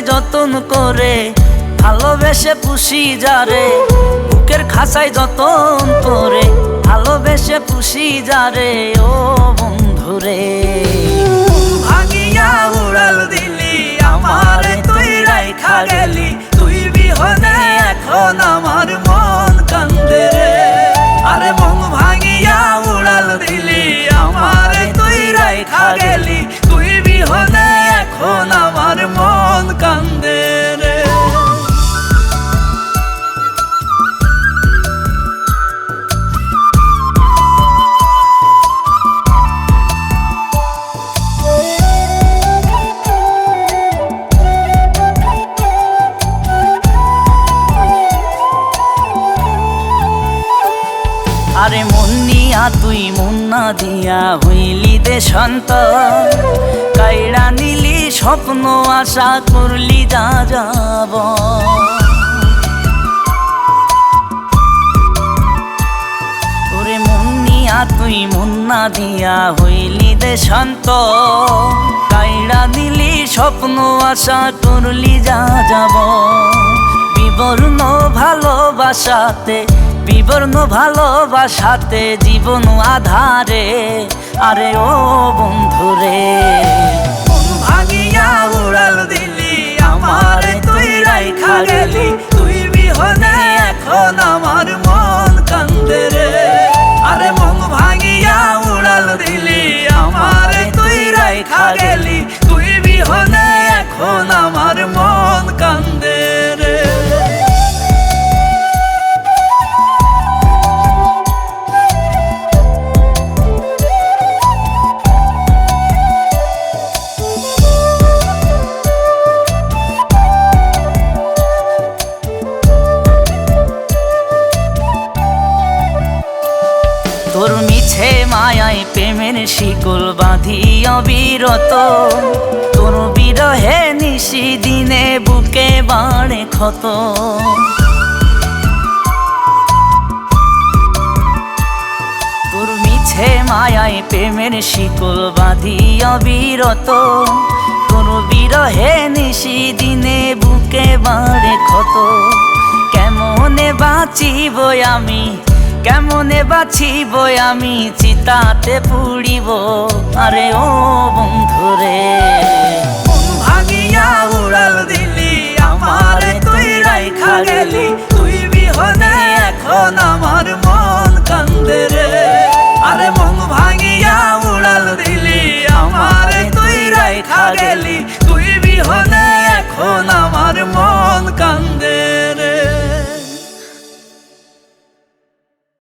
যতন করে ভালোবেসে পুষি যারে, বুকের খাঁচায় যতন করে ভালোবেসে পুষি যারে। ও বন্ধুরে ভাঙিয়া উড়াল দিলি আমারে তুই রাইখা গেলি, তুই বিহনে এখন আমার মন কান্দে রে। আরে মন ভাঙিয়া উড়াল দিলি আমারে তুই রাইখা গেলি, তুই বিহনে এখন আমার মন কান্দে রে। আরে মন নিয়া তুই মন না দিয়া হইলি দেশান্ত, কাইড়া নিলি স্বপ্ন আশা করলি যা যাব। ওরে মন নিয়া তুই মন না দিয়া হইলি দেশান্ত, কাইড়া নিলি স্বপ্ন আশা করলি যা যাব। বিবর্ণ ভালোবাসাতে বিবর্ণ ভালোবাসাতে জীবন আধারে। আরে ও বন্ধুরে মন ভাঙিয়া উড়াল দিলি আমারে তুই রাইখা গেলি, তুই বিহনে এখন আমার মন কান্দে রে। আরে মন ভাঙিয়া উড়াল দিলি আমারে তুই রাইখা গেলি, তুই বিহনে এখন আমার মন কান্দে রে। তোর মিছে মায়ায় প্রেমের শিকল বাঁধি অবিরত, তোর বিরহে নিশি দিনে বুকে বাড়ে ক্ষত। তোর মিছে মায়ায় প্রেমের শিকল বাঁধি অবিরত, তোর বিরহে নিশি দিনে বুকে বাড়ে ক্ষত। কেমনে বাঁচিব আমি, কেমনে বাঁচিব আমি, চিতাতে পুড়িব। আরে ও বন্ধুরে